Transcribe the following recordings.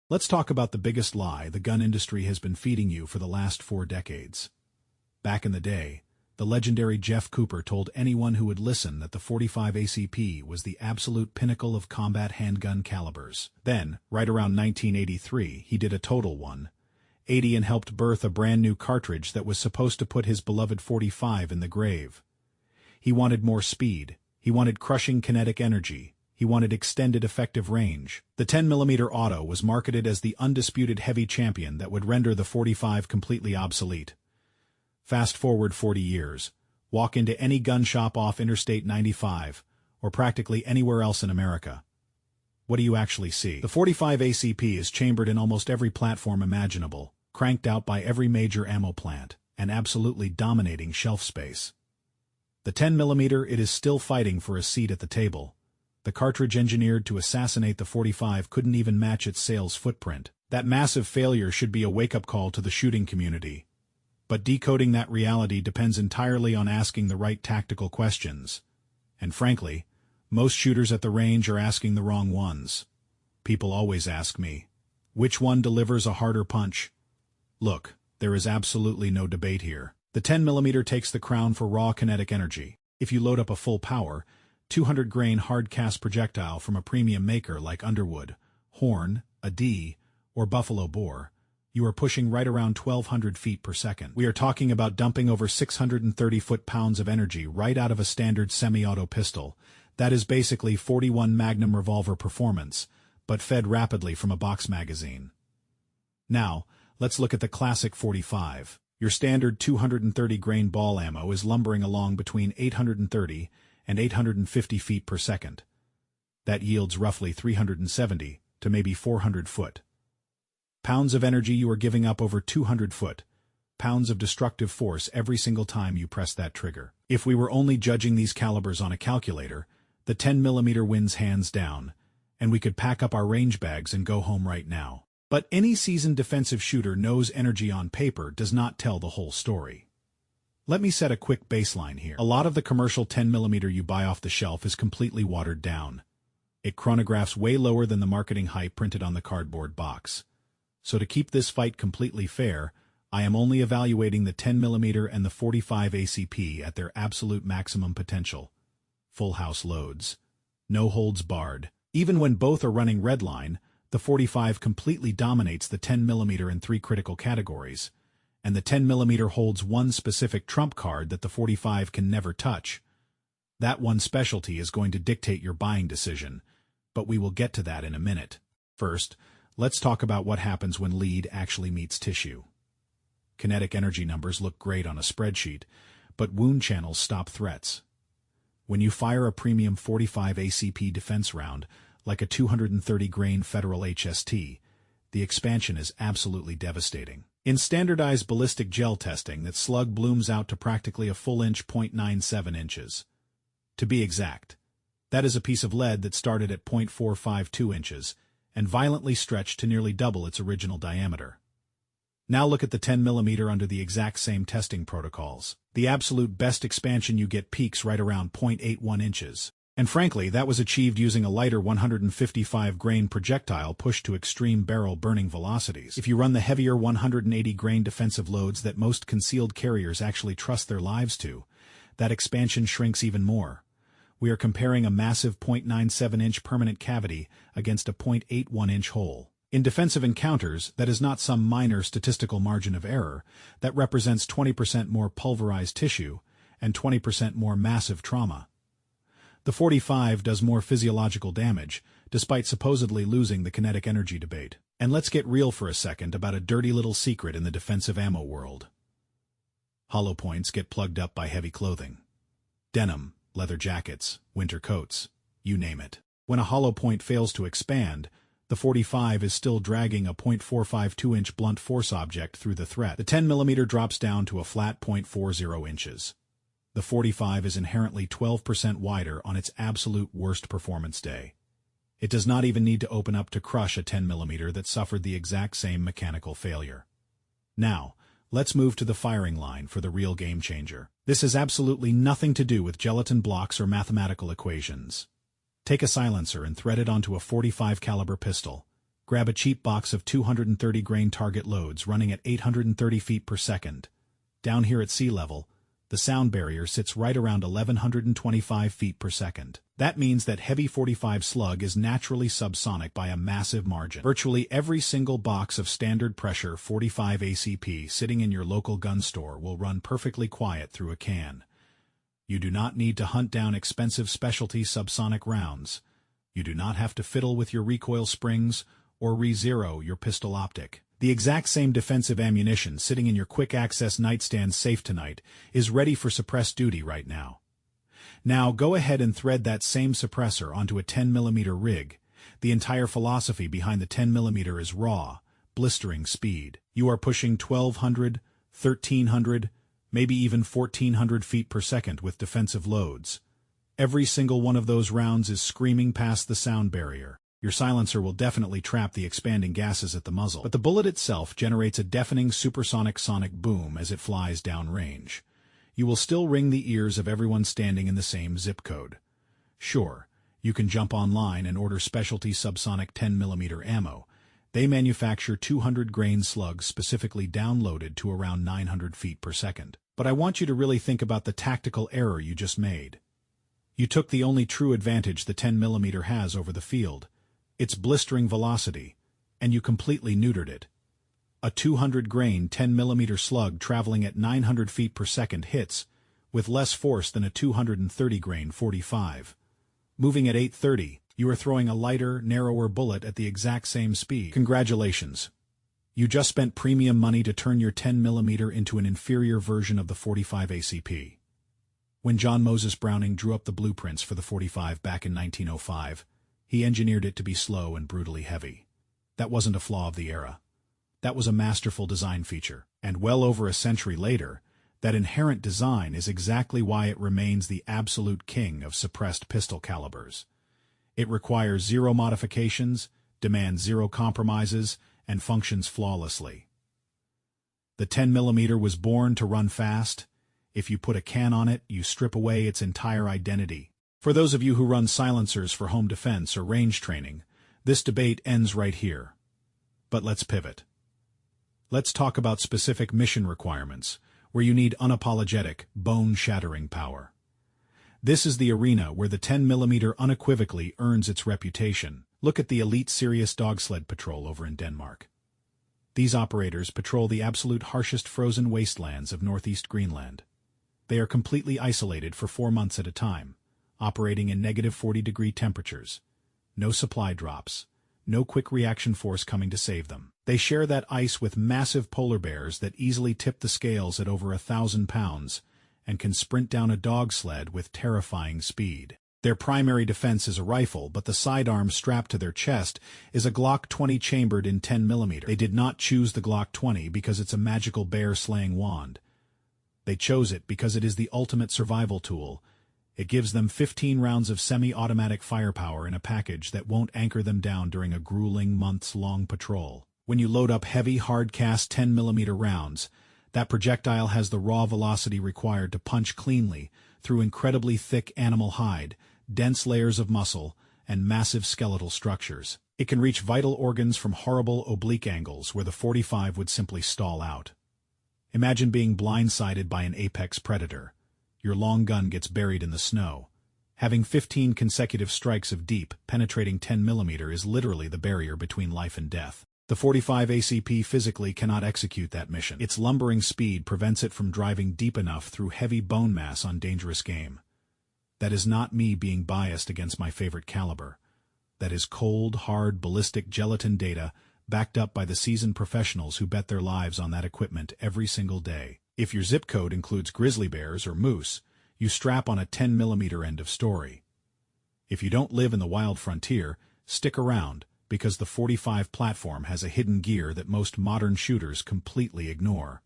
Let's talk about the biggest lie the gun industry has been feeding you for the last 4 decades. Back in the day, the legendary Jeff Cooper told anyone who would listen that the .45 ACP was the absolute pinnacle of combat handgun calibers. Then, right around 1983, he did a total 180 and helped birth a brand new cartridge that was supposed to put his beloved .45 in the grave. He wanted more speed. He wanted crushing kinetic energy. He wanted extended effective range. The 10mm auto was marketed as the undisputed heavy champion that would render the .45 completely obsolete. Fast forward 40 years. Walk into any gun shop off Interstate 95, or practically anywhere else in America. What do you actually see? The .45 ACP is chambered in almost every platform imaginable, cranked out by every major ammo plant, and absolutely dominating shelf space. The 10mm, it is still fighting for a seat at the table. The cartridge engineered to assassinate the .45 couldn't even match its sales footprint. That massive failure should be a wake-up call to the shooting community. But decoding that reality depends entirely on asking the right tactical questions. And frankly, most shooters at the range are asking the wrong ones. People always ask me, which one delivers a harder punch? Look, there is absolutely no debate here. The 10mm takes the crown for raw kinetic energy. If you load up a full power, 200-grain hard-cast projectile from a premium maker like Underwood, Horn, AD, or Buffalo Bore, you are pushing right around 1,200 feet per second. We are talking about dumping over 630 foot-pounds of energy right out of a standard semi-auto pistol. That is basically 41 Magnum revolver performance, but fed rapidly from a box magazine. Now, let's look at the classic .45. Your standard 230-grain ball ammo is lumbering along between 830 and 850 feet per second. That yields roughly 370 to maybe 400 foot-pounds of energy. You are giving up over 200 foot-pounds of destructive force every single time you press that trigger. If we were only judging these calibers on a calculator, the 10mm wins hands down, and we could pack up our range bags and go home right now. But any seasoned defensive shooter knows energy on paper does not tell the whole story. Let me set a quick baseline here. A lot of the commercial 10mm you buy off the shelf is completely watered down. It chronographs way lower than the marketing hype printed on the cardboard box. So to keep this fight completely fair, I am only evaluating the 10mm and the .45 ACP at their absolute maximum potential. Full house loads. No holds barred. Even when both are running redline, the .45 completely dominates the 10mm in 3 critical categories, and the 10mm holds one specific trump card that the .45 can never touch. That one specialty is going to dictate your buying decision, but we will get to that in a minute. First, let's talk about what happens when lead actually meets tissue. Kinetic energy numbers look great on a spreadsheet, but wound channels stop threats. When you fire a premium .45 ACP defense round, like a 230-grain Federal HST, the expansion is absolutely devastating. In standardized ballistic gel testing, that slug blooms out to practically a full inch, 0.97 inches. To be exact, that is a piece of lead that started at 0.452 inches and violently stretched to nearly double its original diameter. Now look at the 10mm under the exact same testing protocols. The absolute best expansion you get peaks right around 0.81 inches. And frankly, that was achieved using a lighter 155-grain projectile pushed to extreme barrel burning velocities. If you run the heavier 180-grain defensive loads that most concealed carriers actually trust their lives to, that expansion shrinks even more. We are comparing a massive 0.97-inch permanent cavity against a 0.81-inch hole. In defensive encounters, that is not some minor statistical margin of error. That represents 20% more pulverized tissue and 20% more massive trauma. The .45 does more physiological damage, despite supposedly losing the kinetic energy debate. And let's get real for a second about a dirty little secret in the defensive ammo world. Hollow points get plugged up by heavy clothing. Denim, leather jackets, winter coats, you name it. When a hollow point fails to expand, the .45 is still dragging a 0.452-inch blunt force object through the threat. The 10mm drops down to a flat 0.40 inches. The .45 is inherently 12% wider on its absolute worst performance day. It does not even need to open up to crush a 10mm that suffered the exact same mechanical failure. Now, let's move to the firing line for the real game changer. This has absolutely nothing to do with gelatin blocks or mathematical equations. Take a silencer and thread it onto a .45 caliber pistol. Grab a cheap box of 230 grain target loads running at 830 feet per second. Down here at sea level, the sound barrier sits right around 1125 feet per second. That means that heavy .45 slug is naturally subsonic by a massive margin. Virtually every single box of standard pressure .45 ACP sitting in your local gun store will run perfectly quiet through a can. You do not need to hunt down expensive specialty subsonic rounds. You do not have to fiddle with your recoil springs or re-zero your pistol optic. The exact same defensive ammunition sitting in your quick-access nightstand safe tonight is ready for suppressed duty right now. Now go ahead and thread that same suppressor onto a 10mm rig. The entire philosophy behind the 10mm is raw, blistering speed. You are pushing 1,200, 1,300, maybe even 1,400 feet per second with defensive loads. Every single one of those rounds is screaming past the sound barrier. Your silencer will definitely trap the expanding gases at the muzzle, but the bullet itself generates a deafening supersonic sonic boom as it flies downrange. You will still ring the ears of everyone standing in the same zip code. Sure, you can jump online and order specialty subsonic 10mm ammo. They manufacture 200 grain slugs specifically downloaded to around 900 feet per second. But I want you to really think about the tactical error you just made. You took the only true advantage the 10mm has over the field, its blistering velocity, and you completely neutered it. A 200 grain 10mm slug traveling at 900 feet per second hits with less force than a 230 grain .45. Moving at 830, you are throwing a lighter, narrower bullet at the exact same speed. Congratulations. You just spent premium money to turn your 10mm into an inferior version of the .45 ACP. When John Moses Browning drew up the blueprints for the .45 back in 1905, he engineered it to be slow and brutally heavy. That wasn't a flaw of the era. That was a masterful design feature, and well over a century later, that inherent design is exactly why it remains the absolute king of suppressed pistol calibers. It requires zero modifications, demands zero compromises, and functions flawlessly. The 10mm was born to run fast. If you put a can on it, you strip away its entire identity. For those of you who run silencers for home defense or range training, this debate ends right here. But let's pivot. Let's talk about specific mission requirements, where you need unapologetic, bone-shattering power. This is the arena where the 10mm unequivocally earns its reputation. Look at the elite Sirius dog sled patrol over in Denmark. These operators patrol the absolute harshest frozen wastelands of northeast Greenland. They are completely isolated for 4 months at a time, operating in negative 40-degree temperatures. No supply drops, no quick reaction force coming to save them. They share that ice with massive polar bears that easily tip the scales at over 1,000 pounds and can sprint down a dog sled with terrifying speed. Their primary defense is a rifle, but the sidearm strapped to their chest is a Glock 20 chambered in 10mm. They did not choose the Glock 20 because it's a magical bear-slaying wand. They chose it because it is the ultimate survival tool. It gives them 15 rounds of semi-automatic firepower in a package that won't anchor them down during a grueling months-long patrol. When you load up heavy, hard-cast 10mm rounds, that projectile has the raw velocity required to punch cleanly through incredibly thick animal hide, dense layers of muscle, and massive skeletal structures. It can reach vital organs from horrible oblique angles where the .45 would simply stall out. Imagine being blindsided by an apex predator. Your long gun gets buried in the snow. Having 15 consecutive strikes of deep, penetrating 10mm is literally the barrier between life and death. The .45 ACP physically cannot execute that mission. Its lumbering speed prevents it from driving deep enough through heavy bone mass on dangerous game. That is not me being biased against my favorite caliber. That is cold, hard, ballistic gelatin data backed up by the seasoned professionals who bet their lives on that equipment every single day. If your zip code includes grizzly bears or moose, you strap on a 10mm end of story. If you don't live in the wild frontier, stick around, because the .45 platform has a hidden gear that most modern shooters completely ignore.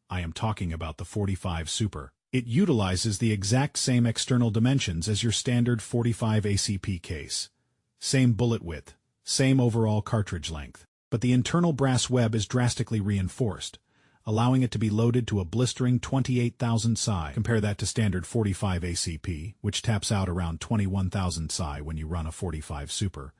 I am talking about the .45 Super. It utilizes the exact same external dimensions as your standard .45 ACP case. Same bullet width, same overall cartridge length, but the internal brass web is drastically reinforced, allowing it to be loaded to a blistering 28,000 psi. Compare that to standard .45 ACP, which taps out around 21,000 psi when you run a .45 Super.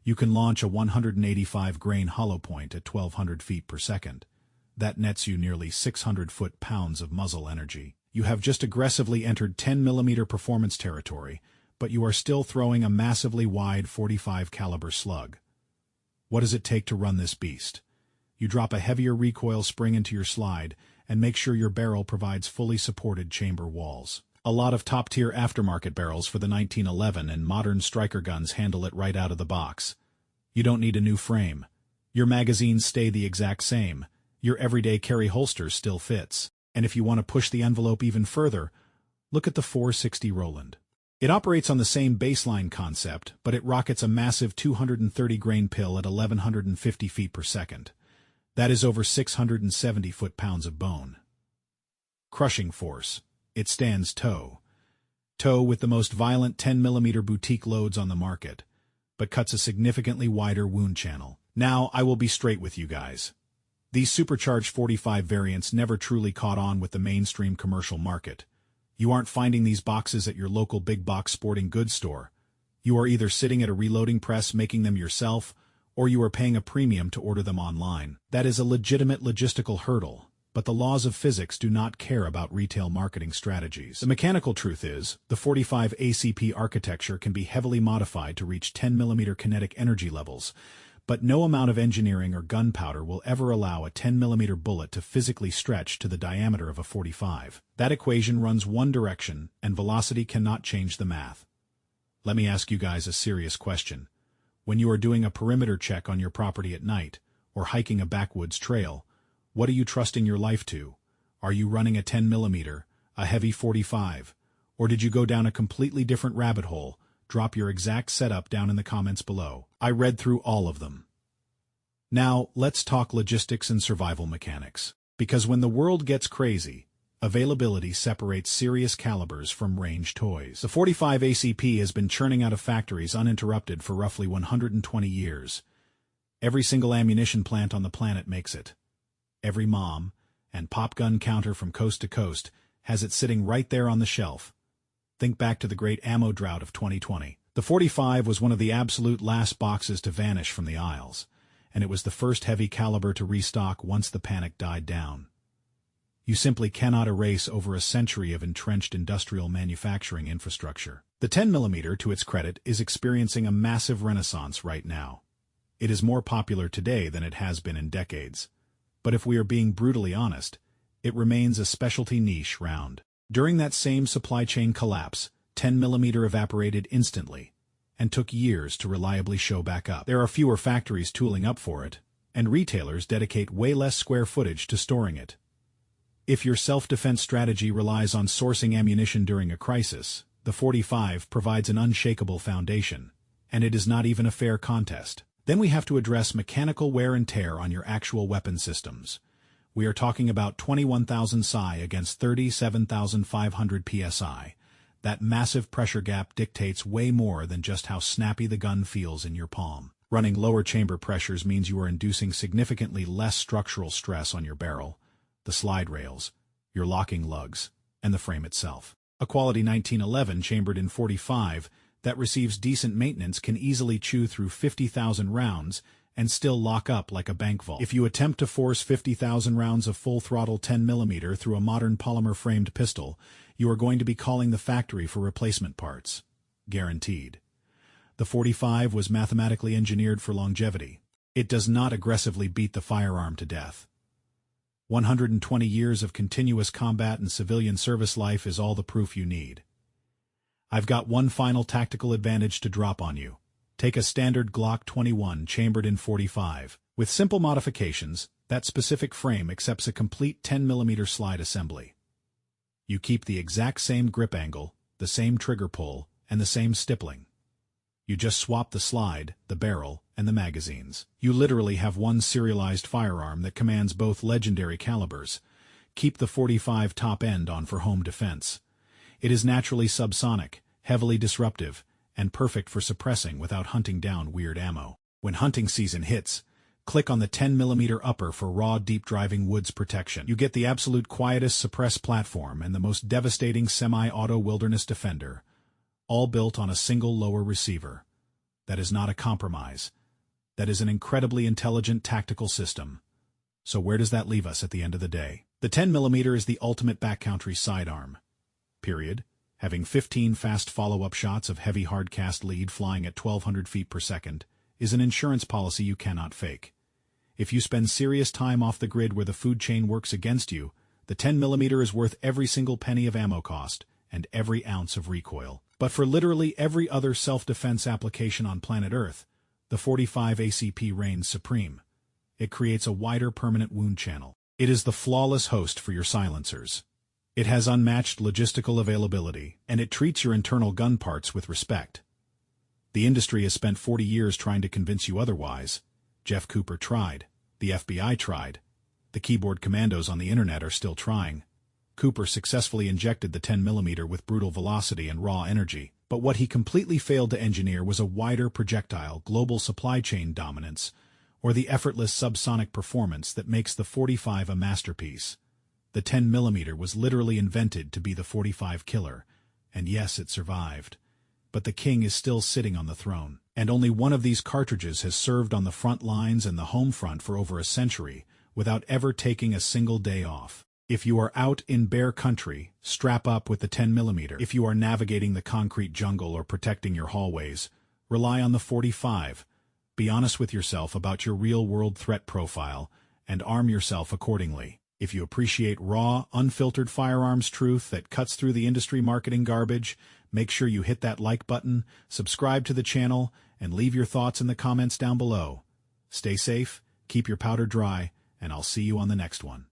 You can launch a 185-grain hollow point at 1,200 feet per second. That nets you nearly 600 foot-pounds of muzzle energy. You have just aggressively entered 10mm performance territory, but you are still throwing a massively wide 45 caliber slug. What does it take to run this beast? You drop a heavier recoil spring into your slide and make sure your barrel provides fully supported chamber walls. A lot of top-tier aftermarket barrels for the 1911 and modern striker guns handle it right out of the box. You don't need a new frame. Your magazines stay the exact same. Your everyday carry holster still fits. And if you want to push the envelope even further, look at the 460 Roland. It operates on the same baseline concept, but it rockets a massive 230-grain pill at 1,150 feet per second. That is over 670 foot-pounds of bone. Crushing force. It stands toe-to-toe with the most violent 10mm boutique loads on the market, but cuts a significantly wider wound channel. Now, I will be straight with you guys. These supercharged 45 variants never truly caught on with the mainstream commercial market. You aren't finding these boxes at your local big-box sporting goods store. You are either sitting at a reloading press making them yourself, or you are paying a premium to order them online. That is a legitimate logistical hurdle, but the laws of physics do not care about retail marketing strategies. The mechanical truth is, the 45 ACP architecture can be heavily modified to reach 10mm kinetic energy levels, but no amount of engineering or gunpowder will ever allow a 10mm bullet to physically stretch to the diameter of a 45. That equation runs one direction, and velocity cannot change the math. Let me ask you guys a serious question. When you are doing a perimeter check on your property at night, or hiking a backwoods trail, what are you trusting your life to? Are you running a 10mm, a heavy 45, or did you go down a completely different rabbit hole? Drop your exact setup down in the comments below. I read through all of them. Now, let's talk logistics and survival mechanics. Because when the world gets crazy, availability separates serious calibers from range toys. The 45 ACP has been churning out of factories uninterrupted for roughly 120 years. Every single ammunition plant on the planet makes it. Every mom and pop gun counter from coast to coast has it sitting right there on the shelf. Think back to the great ammo drought of 2020. The 45 was one of the absolute last boxes to vanish from the aisles, and it was the first heavy caliber to restock once the panic died down. You simply cannot erase over a century of entrenched industrial manufacturing infrastructure. The 10mm, to its credit, is experiencing a massive renaissance right now. It is more popular today than it has been in decades. But if we are being brutally honest, it remains a specialty niche round. During that same supply chain collapse, 10mm evaporated instantly, and took years to reliably show back up. There are fewer factories tooling up for it, and retailers dedicate way less square footage to storing it. If your self-defense strategy relies on sourcing ammunition during a crisis, the 45 provides an unshakable foundation, and it is not even a fair contest. Then we have to address mechanical wear and tear on your actual weapon systems. We are talking about 21,000 psi against 37,500 psi. That massive pressure gap dictates way more than just how snappy the gun feels in your palm. Running lower chamber pressures means you are inducing significantly less structural stress on your barrel, the slide rails, your locking lugs, and the frame itself. A quality 1911 chambered in 45 that receives decent maintenance can easily chew through 50,000 rounds and still lock up like a bank vault. If you attempt to force 50,000 rounds of full-throttle 10mm through a modern polymer-framed pistol, you are going to be calling the factory for replacement parts. Guaranteed. The 45 was mathematically engineered for longevity. It does not aggressively beat the firearm to death. 120 years of continuous combat and civilian service life is all the proof you need. I've got one final tactical advantage to drop on you. Take a standard Glock 21 chambered in 45. With simple modifications, that specific frame accepts a complete 10mm slide assembly. You keep the exact same grip angle, the same trigger pull, and the same stippling. You just swap the slide, the barrel, and the magazines. You literally have one serialized firearm that commands both legendary calibers. Keep the 45 top end on for home defense. It is naturally subsonic, heavily disruptive, and perfect for suppressing without hunting down weird ammo. When hunting season hits, click on the 10mm upper for raw deep-driving woods protection. You get the absolute quietest suppressed platform and the most devastating semi-auto wilderness defender, all built on a single lower receiver. That is not a compromise. That is an incredibly intelligent tactical system. So where does that leave us at the end of the day? The 10mm is the ultimate backcountry sidearm. Period. Having 15 fast follow-up shots of heavy hard-cast lead flying at 1,200 feet per second is an insurance policy you cannot fake. If you spend serious time off the grid where the food chain works against you, the 10mm is worth every single penny of ammo cost and every ounce of recoil. But for literally every other self-defense application on planet Earth, the 45 ACP reigns supreme. It creates a wider permanent wound channel. It is the flawless host for your silencers. It has unmatched logistical availability, and it treats your internal gun parts with respect. The industry has spent 40 years trying to convince you otherwise. Jeff Cooper tried. The FBI tried. The keyboard commandos on the internet are still trying. Cooper successfully injected the 10mm with brutal velocity and raw energy, but what he completely failed to engineer was a wider projectile, global supply chain dominance, or the effortless subsonic performance that makes the 45 a masterpiece. The 10mm was literally invented to be the 45 killer, and yes, it survived. But the king is still sitting on the throne, and only one of these cartridges has served on the front lines and the home front for over a century, without ever taking a single day off. If you are out in bear country, strap up with the 10mm. If you are navigating the concrete jungle or protecting your hallways, rely on the 45. Be honest with yourself about your real-world threat profile, and arm yourself accordingly. If you appreciate raw, unfiltered firearms truth that cuts through the industry marketing garbage, make sure you hit that like button, subscribe to the channel, and leave your thoughts in the comments down below. Stay safe, keep your powder dry, and I'll see you on the next one.